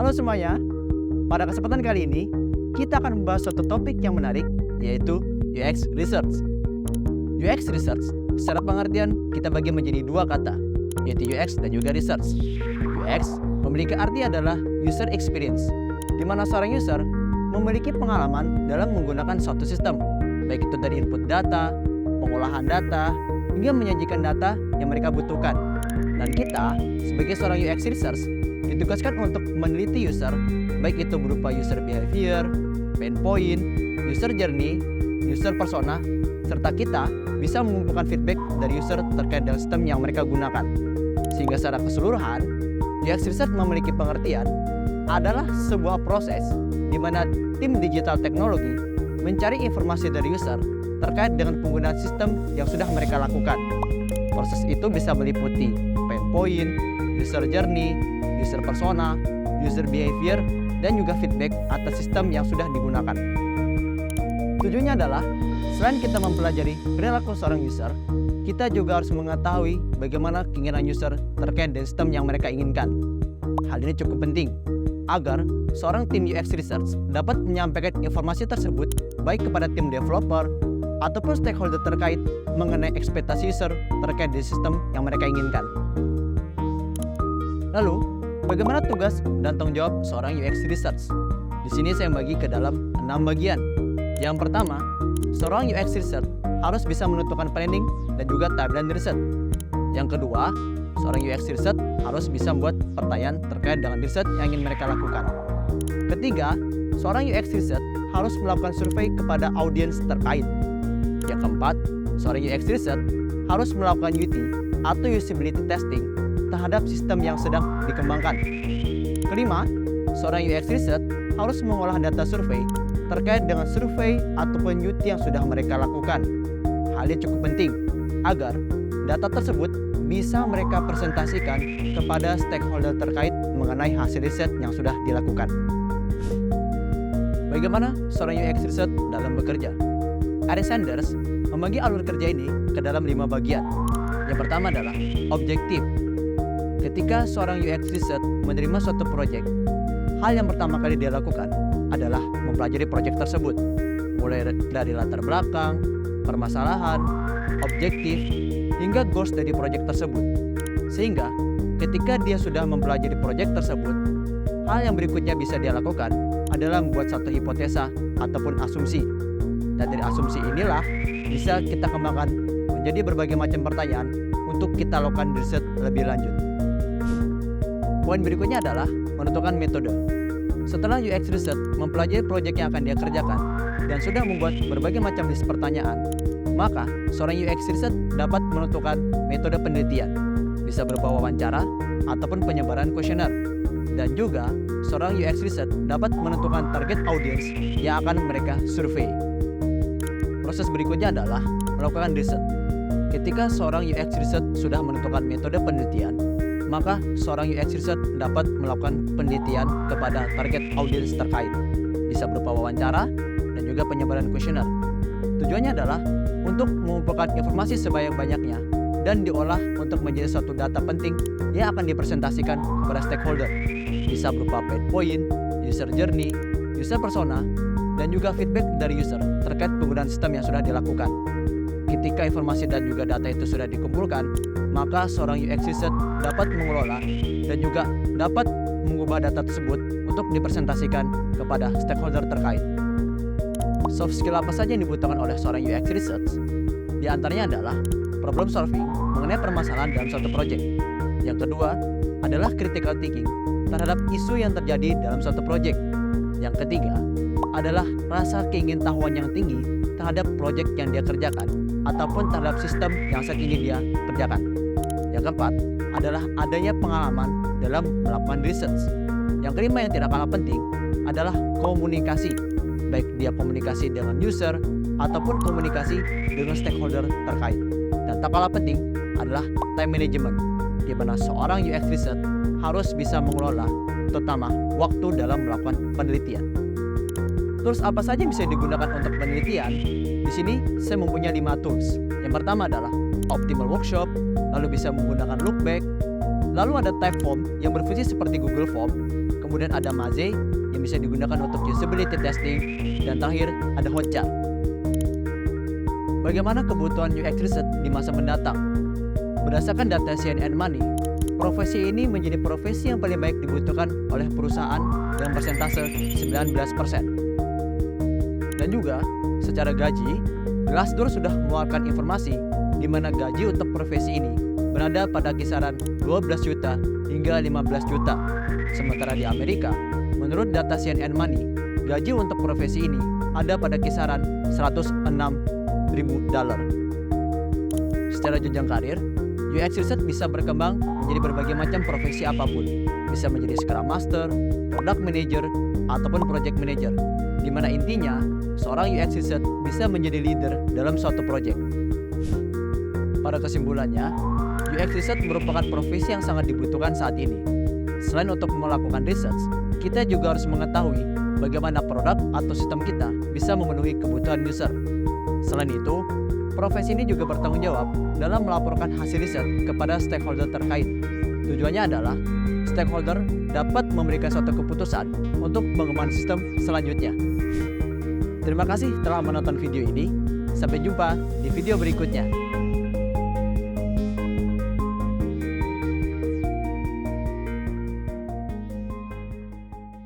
Halo semuanya, pada kesempatan kali ini kita akan membahas suatu topik yang menarik, yaitu UX Research. UX Research, secara pengertian kita bagi menjadi dua kata, yaitu UX dan juga Research. UX memiliki arti adalah User Experience, di mana seorang user memiliki pengalaman dalam menggunakan suatu sistem, baik itu dari input data, pengolahan data, hingga menyajikan data yang mereka butuhkan. Dan kita, sebagai seorang UX Research, ditugaskan untuk meneliti user, baik itu berupa user behavior, pain point, user journey, user persona, serta kita bisa mengumpulkan feedback dari user terkait dengan sistem yang mereka gunakan. Sehingga secara keseluruhan, UX Research memiliki pengertian adalah sebuah proses di mana tim digital teknologi mencari informasi dari user terkait dengan penggunaan sistem yang sudah mereka lakukan. Proses itu bisa meliputi pain point, user journey, user persona, user behavior, dan juga feedback atas sistem yang sudah digunakan. Tujuannya adalah, selain kita mempelajari perilaku seorang user, kita juga harus mengetahui bagaimana keinginan user terkait dengan sistem yang mereka inginkan. Hal ini cukup penting, agar seorang tim UX Research dapat menyampaikan informasi tersebut baik kepada tim developer ataupun stakeholder terkait mengenai ekspektasi user terkait dengan sistem yang mereka inginkan. Lalu, bagaimana tugas dan tanggung jawab seorang UX Research? Di sini saya bagi ke dalam 6 bagian. Yang pertama, seorang UX Research harus bisa menentukan planning dan juga timeline research. Yang kedua, seorang UX Research harus bisa membuat pertanyaan terkait dengan research yang ingin mereka lakukan. Ketiga, seorang UX Research harus melakukan survei kepada audiens terkait. Yang keempat, seorang UX Research harus melakukan UT atau usability testing terhadap sistem yang sedang dikembangkan. Kelima, seorang UX Research harus mengolah data survei terkait dengan survei ataupun UT yang sudah mereka lakukan. Hal ini cukup penting agar data tersebut bisa mereka presentasikan kepada stakeholder terkait mengenai hasil riset yang sudah dilakukan. Bagaimana seorang UX Research dalam bekerja? Ari Sanders membagi alur kerja ini ke dalam 5 bagian. Yang pertama adalah objektif. Ketika seorang UX Research menerima suatu proyek, hal yang pertama kali dia lakukan adalah mempelajari proyek tersebut, mulai dari latar belakang, permasalahan, objektif, hingga goals dari proyek tersebut. Sehingga ketika dia sudah mempelajari proyek tersebut, hal yang berikutnya bisa dia lakukan adalah membuat satu hipotesa ataupun asumsi. Dan dari asumsi inilah bisa kita kembangkan menjadi berbagai macam pertanyaan untuk kita lakukan riset lebih lanjut. Poin berikutnya adalah menentukan metode. Setelah UX Research mempelajari proyek yang akan dia kerjakan dan sudah membuat berbagai macam list pertanyaan, maka seorang UX Research dapat menentukan metode penelitian, bisa berupa wawancara ataupun penyebaran kuesioner. Dan juga seorang UX Research dapat menentukan target audiens yang akan mereka survei. Proses berikutnya adalah melakukan riset. Ketika seorang UX Research sudah menentukan metode penelitian, maka seorang UX Research dapat melakukan penelitian kepada target audiens terkait, bisa berupa wawancara dan juga penyebaran kuesioner. Tujuannya adalah untuk mengumpulkan informasi sebanyak-banyaknya dan diolah untuk menjadi suatu data penting yang akan dipresentasikan kepada stakeholder, bisa berupa pain point, user journey, user persona, dan juga feedback dari user terkait penggunaan sistem yang sudah dilakukan. Ketika informasi dan juga data itu sudah dikumpulkan, maka seorang UX Research dapat mengelola dan juga dapat mengubah data tersebut untuk dipresentasikan kepada stakeholder terkait. Soft skill apa saja yang dibutuhkan oleh seorang UX Research? Di antaranya adalah problem solving mengenai permasalahan dalam suatu proyek. Yang kedua adalah critical thinking terhadap isu yang terjadi dalam suatu proyek. Yang ketiga adalah rasa keingintahuan yang tinggi terhadap proyek yang dia kerjakan ataupun terhadap sistem yang saat ini dia kerjakan. Yang keempat adalah adanya pengalaman dalam melakukan research. Yang kelima yang tidak kalah penting adalah komunikasi, baik dia komunikasi dengan user ataupun komunikasi dengan stakeholder terkait. Dan tak kalah penting adalah time management, di mana seorang UX Research harus bisa mengelola terutama waktu dalam melakukan penelitian. Tools apa saja yang bisa digunakan untuk penelitian? Di sini saya mempunyai 5 tools. Yang pertama adalah Optimal Workshop, lalu bisa menggunakan Lookback, lalu ada Typeform yang berfungsi seperti Google Form, kemudian ada Maze yang bisa digunakan untuk usability testing, dan terakhir ada Hotjar. Bagaimana kebutuhan UX research di masa mendatang? Berdasarkan data CNN Money, profesi ini menjadi profesi yang paling baik dibutuhkan oleh perusahaan dengan persentase 19%. Dan juga, secara gaji, Glassdoor sudah mengeluarkan informasi di mana gaji untuk profesi ini berada pada kisaran 12 juta hingga 15 juta. Sementara di Amerika, menurut data CNN Money, gaji untuk profesi ini ada pada kisaran $106.000. Secara jenjang karir, UX Research bisa berkembang menjadi berbagai macam profesi apapun. Bisa menjadi Scrum Master, Product Manager, ataupun Project Manager, di mana intinya seorang UX Research bisa menjadi leader dalam suatu project. Pada kesimpulannya, UX Research merupakan profesi yang sangat dibutuhkan saat ini. Selain untuk melakukan research, kita juga harus mengetahui bagaimana produk atau sistem kita bisa memenuhi kebutuhan user. Selain itu, profesi ini juga bertanggung jawab dalam melaporkan hasil riset kepada stakeholder terkait. Tujuannya adalah stakeholder dapat memberikan suatu keputusan untuk pengembangan sistem selanjutnya. Terima kasih telah menonton video ini. Sampai jumpa di video berikutnya.